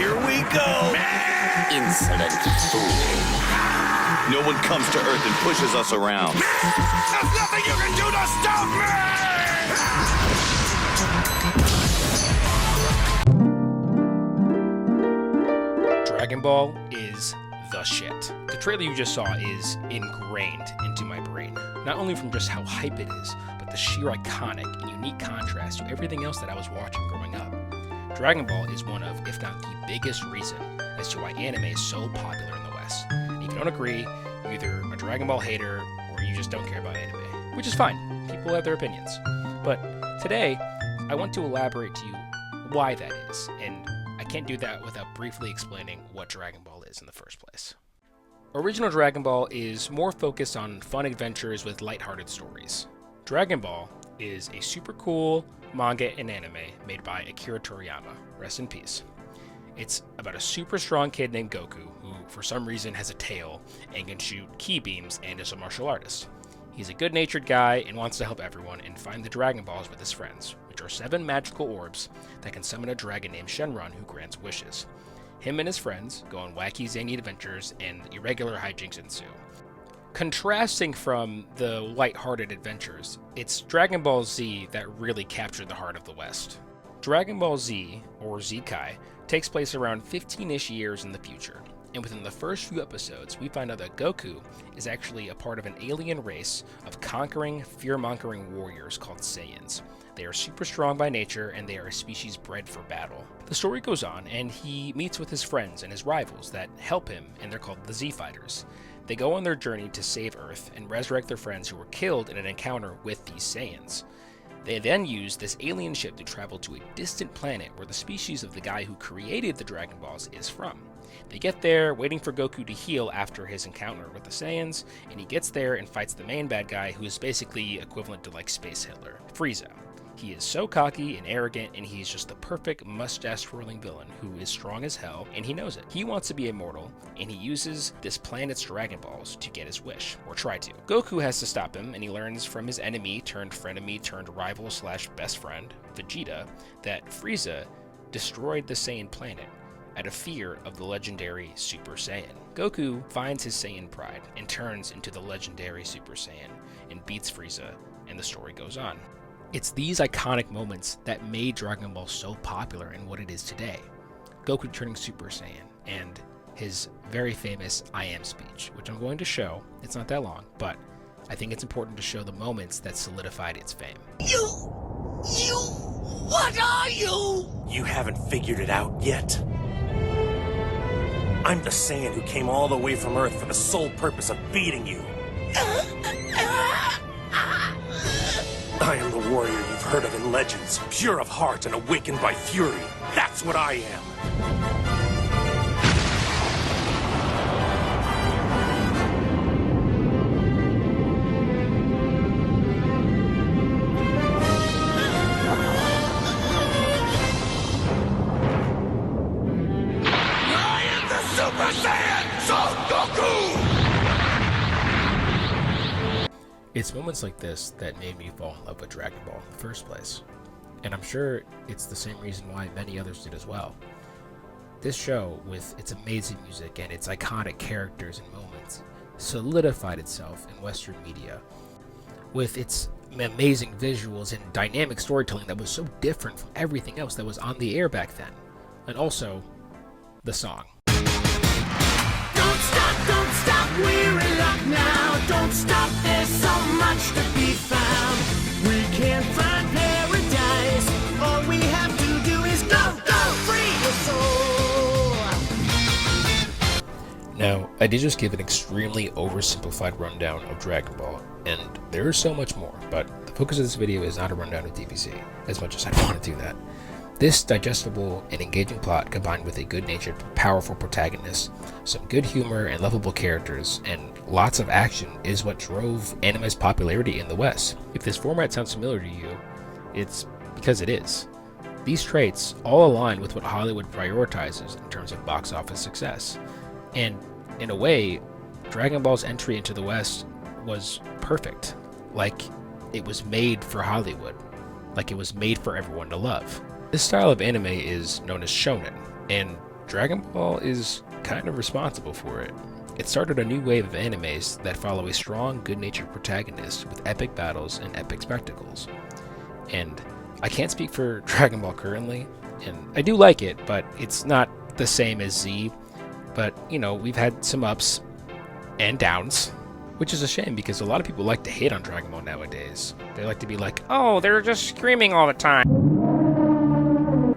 Here we go! Insolent fool. No one comes to Earth and pushes us around. There's nothing you can do to stop me! Dragon Ball is the shit. The trailer you just saw is ingrained into my brain, not only from just how hype it is, but the sheer iconic and unique contrast to everything else that I was watching growing up. Dragon Ball is one of, if not the biggest reason as to why anime is so popular in the West. And if you don't agree, you're either a Dragon Ball hater or you just don't care about anime, which is fine. People have their opinions. But today, I want to elaborate to you why that is, and I can't do that without briefly explaining what Dragon Ball is in the first place. Original Dragon Ball is more focused on fun adventures with lighthearted stories. Dragon Ball is a super cool manga and anime made by Akira Toriyama, rest in peace. It's about a super strong kid named Goku who, for some reason, has a tail and can shoot ki beams and is a martial artist. He's a good-natured guy and wants to help everyone and find the Dragon Balls with his friends, which are 7 magical orbs that can summon a dragon named Shenron who grants wishes. Him and his friends go on wacky, zany adventures, and irregular hijinks ensue. Contrasting from the light-hearted adventures, it's Dragon Ball Z that really captured the heart of the West. Dragon Ball Z, or Z-Kai, takes place around 15-ish years in the future, and within the first few episodes, we find out that Goku is actually a part of an alien race of conquering, fear-mongering warriors called Saiyans. They are super strong by nature, and they are a species bred for battle. The story goes on, and he meets with his friends and his rivals that help him, and they're called the Z-Fighters. They go on their journey to save Earth and resurrect their friends who were killed in an encounter with these Saiyans. They then use this alien ship to travel to a distant planet where the species of the guy who created the Dragon Balls is from. They get there, waiting for Goku to heal after his encounter with the Saiyans, and he gets there and fights the main bad guy, who is basically equivalent to like Space Hitler, Frieza. He is so cocky and arrogant, and he's just the perfect mustache-twirling villain who is strong as hell, and he knows it. He wants to be immortal, and he uses this planet's Dragon Balls to get his wish, or try to. Goku has to stop him, and he learns from his enemy turned frenemy turned rival slash best friend, Vegeta, that Frieza destroyed the Saiyan planet out of fear of the legendary Super Saiyan. Goku finds his Saiyan pride and turns into the legendary Super Saiyan and beats Frieza, and the story goes on. It's these iconic moments that made Dragon Ball so popular in what it is today. Goku turning Super Saiyan and his very famous I am speech, which I'm going to show. It's not that long, but I think it's important to show the moments that solidified its fame. What are you? You haven't figured it out yet. I'm the Saiyan who came all the way from Earth for the sole purpose of beating you. I am the warrior you've heard of in legends, pure of heart and awakened by fury. That's what I am. I am the Super Saiyan, Son Goku! It's moments like this that made me fall in love with Dragon Ball in the first place, and I'm sure it's the same reason why many others did as well. This show, with its amazing music and its iconic characters and moments, solidified itself in Western media. With its amazing visuals and dynamic storytelling that was so different from everything else that was on the air back then. And also, the song. Don't stop, we're in luck now. Don't stop, there's so much to be found. We can't find paradise. All we have to do is go, free your soul. Now, I did just give an extremely oversimplified rundown of Dragon Ball, and there is so much more, but the focus of this video is not a rundown of DBZ, as much as I want to do that. This digestible and engaging plot, combined with a good-natured, powerful protagonist, some good humor and lovable characters, and lots of action, is what drove anime's popularity in the West. If this format sounds familiar to you, it's because it is. These traits all align with what Hollywood prioritizes in terms of box office success. And in a way, Dragon Ball's entry into the West was perfect. Like it was made for Hollywood. Like it was made for everyone to love. This style of anime is known as shonen, and Dragon Ball is kind of responsible for it. It started a new wave of animes that follow a strong, good-natured protagonist with epic battles and epic spectacles. And I can't speak for Dragon Ball currently, and I do like it, but it's not the same as Z. But, you know, we've had some ups and downs, which is a shame because a lot of people like to hate on Dragon Ball nowadays. They like to be like, oh, they're just screaming all the time.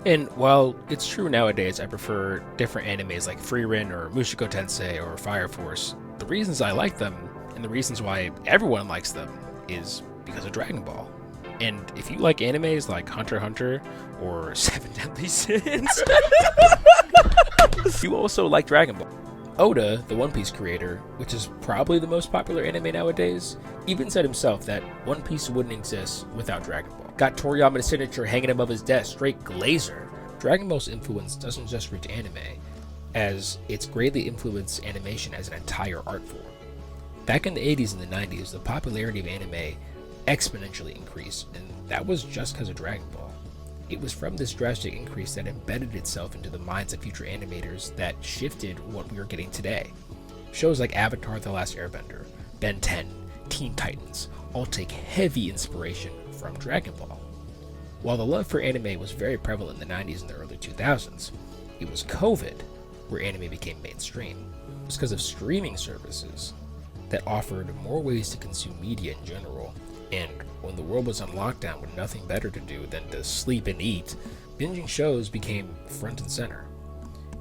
And while it's true nowadays I prefer different animes like Frieren or Mushoku Tensei or Fire Force, the reasons I like them and the reasons why everyone likes them is because of Dragon Ball. And if you like animes like Hunter x Hunter or Seven Deadly Sins, you also like Dragon Ball. Oda, the One Piece creator, which is probably the most popular anime nowadays, even said himself that One Piece wouldn't exist without Dragon Ball. Got Toriyama's signature hanging above his desk, straight glazer. Dragon Ball's influence doesn't just reach anime, as it's greatly influenced animation as an entire art form. Back in the 80s and the 90s, the popularity of anime exponentially increased, and that was just because of Dragon Ball. It was from this drastic increase that embedded itself into the minds of future animators that shifted what we are getting today. Shows like Avatar: The Last Airbender, Ben 10, Teen Titans all take heavy inspiration from Dragon Ball. While the love for anime was very prevalent in the 90s and the early 2000s, it was COVID where anime became mainstream. It was because of streaming services that offered more ways to consume media in general, and when the world was on lockdown with nothing better to do than to sleep and eat, binging shows became front and center.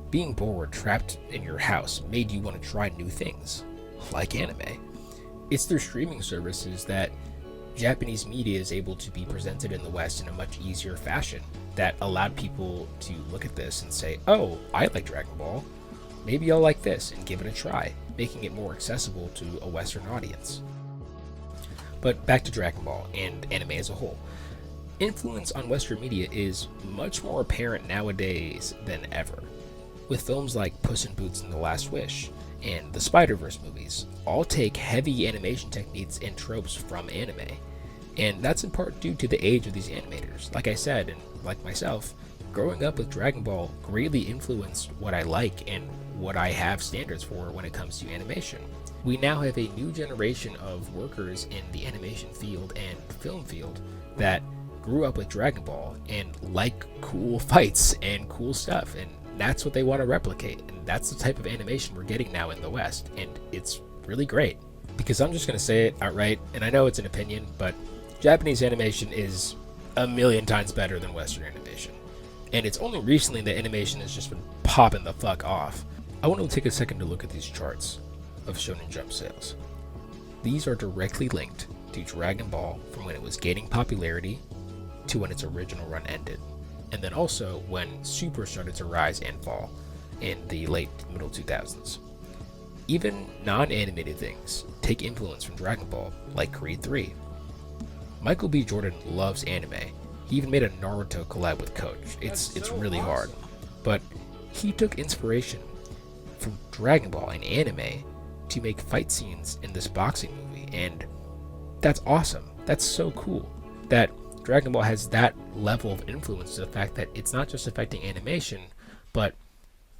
Being bored, trapped in your house, made you want to try new things, like anime. It's through streaming services that Japanese media is able to be presented in the West in a much easier fashion that allowed people to look at this and say, oh, I like Dragon Ball, maybe I'll like this, and give it a try, making it more accessible to a Western audience. But back to Dragon Ball and anime as a whole. Influence on Western media is much more apparent nowadays than ever, with films like Puss in Boots and The Last Wish and the Spider-Verse movies all take heavy animation techniques and tropes from anime. And that's in part due to the age of these animators. Like I said, and like myself, growing up with Dragon Ball greatly influenced what I like and what I have standards for when it comes to animation. We now have a new generation of workers in the animation field and film field that grew up with Dragon Ball and like cool fights and cool stuff, and that's what they want to replicate, and that's the type of animation we're getting now in the West, and it's really great. Because I'm just going to say it outright, and I know it's an opinion, but Japanese animation is a million times better than Western animation. And it's only recently that animation has just been popping the fuck off. I want to take a second to look at these charts of Shonen Jump sales. These are directly linked to Dragon Ball from when it was gaining popularity to when its original run ended, and then also when Super started to rise and fall in the late middle 2000s. Even non-animated things take influence from Dragon Ball, like Creed 3. Michael B. Jordan loves anime. He even made a Naruto collab with Coach. It's really hard. But he took inspiration from Dragon Ball and anime to make fight scenes in this boxing movie, and that's awesome. That's so cool that Dragon Ball has that level of influence to the fact that it's not just affecting animation, but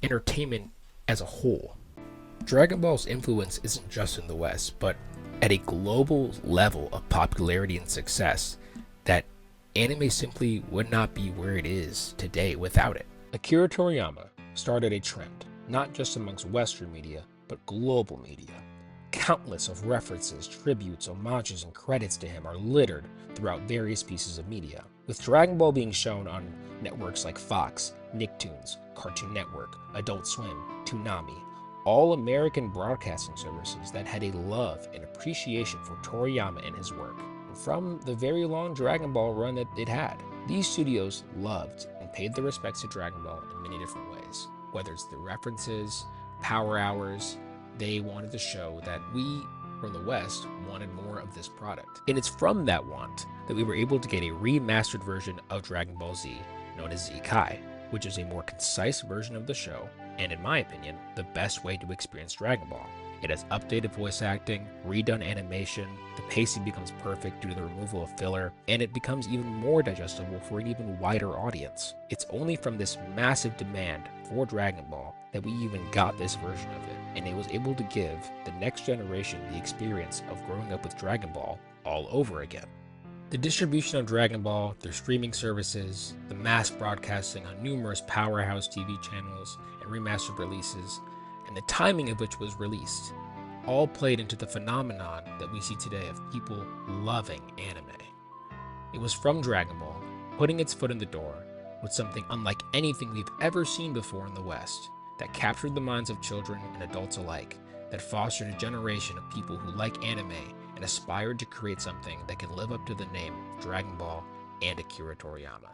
entertainment as a whole. Dragon Ball's influence isn't just in the West, but at a global level of popularity and success that anime simply would not be where it is today without it. Akira Toriyama started a trend, not just amongst Western media, but global media. Countless of references, tributes, homages, and credits to him are littered throughout various pieces of media, with Dragon Ball being shown on networks like Fox, Nicktoons, Cartoon Network, Adult Swim, Toonami, all American broadcasting services that had a love and appreciation for Toriyama and his work. And from the very long Dragon Ball run that it had, these studios loved and paid their respects to Dragon Ball in many different ways. Whether it's the references, power hours, they wanted to show that we from the West wanted more of this product. And it's from that want that we were able to get a remastered version of Dragon Ball Z known as Z Kai, which is a more concise version of the show, and in my opinion, the best way to experience Dragon Ball. It has updated voice acting, redone animation, the pacing becomes perfect due to the removal of filler, and it becomes even more digestible for an even wider audience. It's only from this massive demand for Dragon Ball that we even got this version of it, and it was able to give the next generation the experience of growing up with Dragon Ball all over again. The distribution of Dragon Ball through streaming services, the mass broadcasting on numerous powerhouse TV channels and remastered releases, and the timing of which was released, all played into the phenomenon that we see today of people loving anime. It was from Dragon Ball, putting its foot in the door with something unlike anything we've ever seen before in the West, that captured the minds of children and adults alike, that fostered a generation of people who like anime and aspired to create something that can live up to the name Dragon Ball and Akira Toriyama.